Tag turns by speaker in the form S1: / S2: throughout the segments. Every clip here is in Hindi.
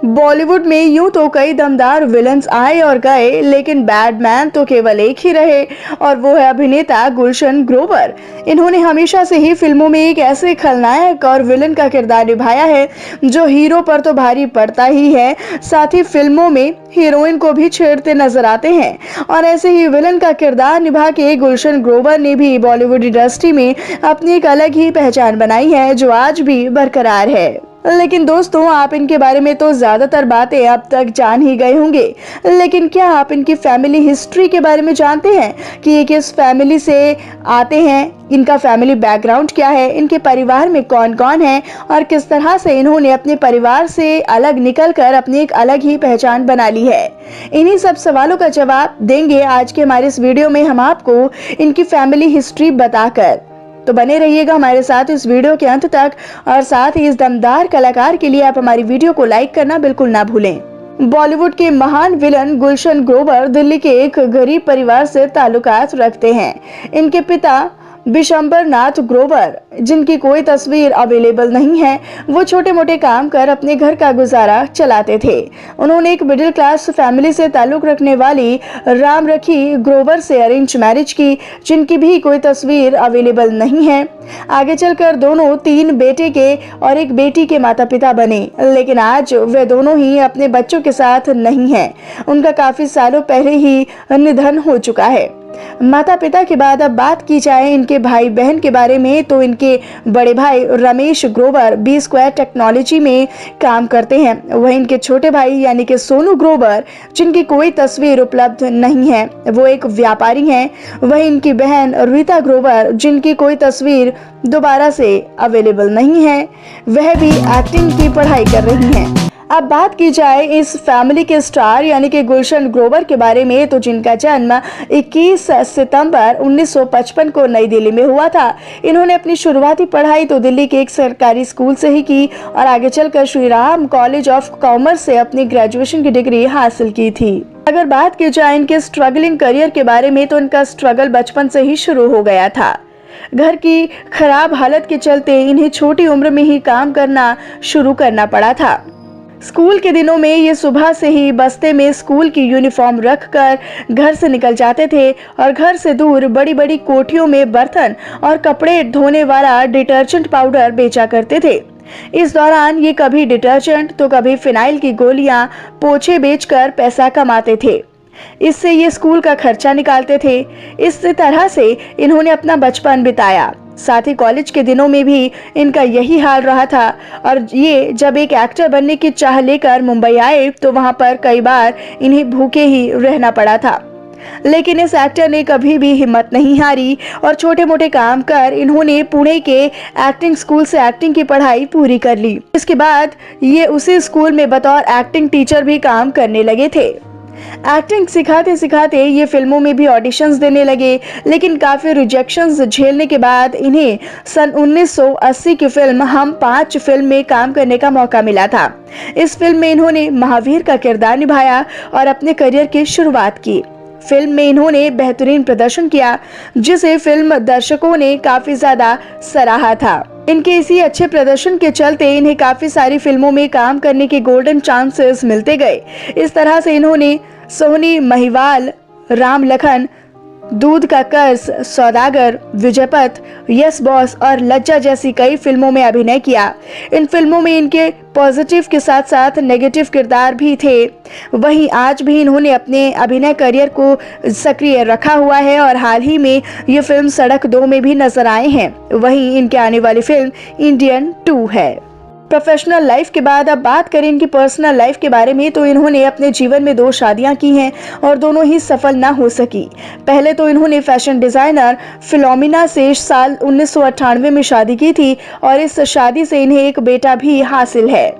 S1: बॉलीवुड में यूं तो कई दमदार विलन्स आए और गए, लेकिन बैडमैन तो केवल एक ही रहे और वो है अभिनेता गुलशन ग्रोवर। इन्होंने हमेशा से ही फिल्मों में एक ऐसे खलनायक और विलन का किरदार निभाया है जो हीरो पर तो भारी पड़ता ही है, साथ ही फिल्मों में हीरोइन को भी छेड़ते नजर आते हैं। और ऐसे ही विलन का किरदार निभा के गुलशन ग्रोवर ने भी बॉलीवुड इंडस्ट्री में अपनी एक अलग ही पहचान बनाई है जो आज भी बरकरार है। लेकिन दोस्तों, आप इनके बारे में तो ज्यादातर बातें अब तक जान ही गए होंगे, लेकिन क्या आप इनकी फैमिली हिस्ट्री के बारे में जानते हैं कि ये किस फैमिली से आते हैं, इनका फैमिली बैकग्राउंड क्या है, इनके परिवार में कौन कौन है और किस तरह से इन्होंने अपने परिवार से अलग निकलकर अपनी एक अलग ही पहचान बना ली है। इन्हीं सब सवालों का जवाब देंगे आज के हमारे इस वीडियो में हम आपको इनकी फैमिली हिस्ट्री बताकर। तो बने रहिएगा हमारे साथ इस वीडियो के अंत तक और साथ ही इस दमदार कलाकार के लिए आप हमारी वीडियो को लाइक करना बिल्कुल ना भूलें। बॉलीवुड के महान विलन गुलशन ग्रोवर दिल्ली के एक गरीब परिवार से ताल्लुकात रखते हैं। इनके पिता बिशंबर नाथ ग्रोवर, जिनकी कोई तस्वीर अवेलेबल नहीं है, वो छोटे मोटे काम कर अपने घर का गुजारा चलाते थे। उन्होंने एक मिडिल क्लास फैमिली से ताल्लुक रखने वाली रामरखी ग्रोवर से अरेंज मैरिज की, जिनकी भी कोई तस्वीर अवेलेबल नहीं है। आगे चलकर दोनों 3 बेटे के और एक बेटी के माता पिता बने, लेकिन आज वे दोनों ही अपने बच्चों के साथ नहीं हैं। उनका काफी सालों पहले ही निधन हो चुका है। माता पिता के बाद अब बात की जाए इनके भाई बहन के बारे में, तो इनके बड़े भाई Ramesh Grover B square technology में काम करते हैं। वहीं इनके छोटे भाई यानी कि सोनू ग्रोवर, जिनकी कोई तस्वीर उपलब्ध नहीं है, वो एक व्यापारी हैं। वहीं इनकी बहन रीता ग्रोवर, जिनकी कोई तस्वीर दोबारा से अवेलेबल नहीं है, वह भी एक्टिंग की पढ़ाई कर रही हैं। अब बात की जाए इस फैमिली के स्टार यानी कि गुलशन ग्रोवर के बारे में, तो जिनका जन्म 21 सितंबर 1955 को नई दिल्ली में हुआ था। इन्होंने अपनी शुरुआती पढ़ाई तो दिल्ली के एक सरकारी स्कूल से ही की और आगे चलकर Shri Ram college of commerce से अपनी ग्रेजुएशन की डिग्री हासिल की थी। अगर बात की जाए इनके स्ट्रगलिंग करियर के बारे में, तो इनका स्ट्रगल बचपन से ही शुरू हो गया था। घर की खराब हालत के चलते इन्हें छोटी उम्र में ही काम करना शुरू करना पड़ा था। स्कूल के दिनों में ये सुबह से ही बस्ते में स्कूल की यूनिफॉर्म रखकर घर से निकल जाते थे और घर से दूर बड़ी बड़ी कोठियों में बर्तन और कपड़े धोने वाला डिटर्जेंट पाउडर बेचा करते थे। इस दौरान ये कभी डिटर्जेंट तो कभी फिनाइल की गोलियां, पोछे बेचकर पैसा कमाते थे। इससे ये स्कूल का खर्चा निकालते थे। इस तरह से इन्होंने अपना बचपन बिताया। साथ ही कॉलेज के दिनों में भी इनका यही हाल रहा था और ये जब एक एक्टर बनने की चाह लेकर मुंबई आए, तो वहां पर कई बार इन्हें भूखे ही रहना पड़ा था। लेकिन इस एक्टर ने कभी भी हिम्मत नहीं हारी और छोटे मोटे काम कर इन्होंने पुणे के एक्टिंग स्कूल से एक्टिंग की पढ़ाई पूरी कर ली। इसके बाद ये उसी स्कूल में बतौर एक्टिंग टीचर भी काम करने लगे थे। एक्टिंग सिखाते सिखाते ये फिल्मों में भी ऑडिशंस देने लगे, लेकिन काफी रिजेक्शंस झेलने के बाद इन्हें सन 1980 की फिल्म हम 5 फिल्म में काम करने का मौका मिला था। इस फिल्म में इन्होंने महावीर का किरदार निभाया और अपने करियर की शुरुआत की। फिल्म में इन्होंने बेहतरीन प्रदर्शन किया, जिसे फिल्म दर्शकों ने काफी ज्यादा सराहा था। इनके इसी अच्छे प्रदर्शन के चलते इन्हें काफी सारी फिल्मों में काम करने के गोल्डन चांसेस मिलते गए। इस तरह से इन्होंने सोहनी महिवाल, राम लखन, दूध का कर्ज, सौदागर, विजयपथ, यस बॉस और लज्जा जैसी कई फिल्मों में अभिनय किया। इन फिल्मों में इनके पॉजिटिव के साथ साथ नेगेटिव किरदार भी थे। वहीं आज भी इन्होंने अपने अभिनय करियर को सक्रिय रखा हुआ है और हाल ही में ये फिल्म सड़क 2 में भी नजर आए हैं। वहीं इनके आने वाली फिल्म इंडियन 2 है। प्रोफेशनल लाइफ के बाद अब बात करें इनकी पर्सनल लाइफ के बारे में, तो इन्होंने अपने जीवन में 2 शादियां की हैं और दोनों ही सफल ना हो सकी। पहले तो इन्होंने फैशन डिजाइनर फिलोमिना से साल 1998 में शादी की थी और इस शादी से इन्हें एक बेटा भी हासिल है,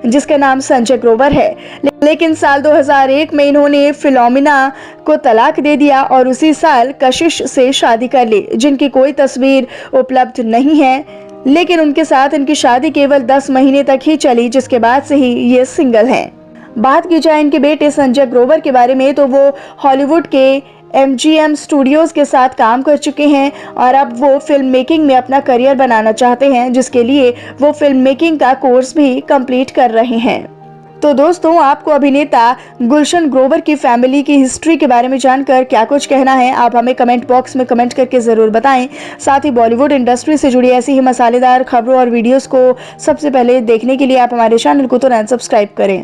S1: जिसका नाम संजय ग्रोवर है। लेकिन साल 2001 में इन्होंने फिलोमिना को तलाक दे दिया और उसी साल कशिश से शादी कर ली, जिनकी कोई तस्वीर उपलब्ध नहीं है। लेकिन उनके साथ इनकी शादी केवल 10 महीने तक ही चली, जिसके बाद से ही ये सिंगल हैं। बात की जाए इनके बेटे संजय ग्रोवर के बारे में, तो वो हॉलीवुड के MGM स्टूडियोज के साथ काम कर चुके हैं और अब वो फिल्म मेकिंग में अपना करियर बनाना चाहते हैं, जिसके लिए वो फिल्म मेकिंग का कोर्स भी कंप्लीट कर रहे हैं। तो दोस्तों, आपको अभिनेता गुलशन ग्रोवर की फैमिली की हिस्ट्री के बारे में जानकर क्या कुछ कहना है, आप हमें कमेंट बॉक्स में कमेंट करके ज़रूर बताएं। साथ ही बॉलीवुड इंडस्ट्री से जुड़ी ऐसी ही मसालेदार खबरों और वीडियोस को सबसे पहले देखने के लिए आप हमारे चैनल को तुरंत सब्सक्राइब करें।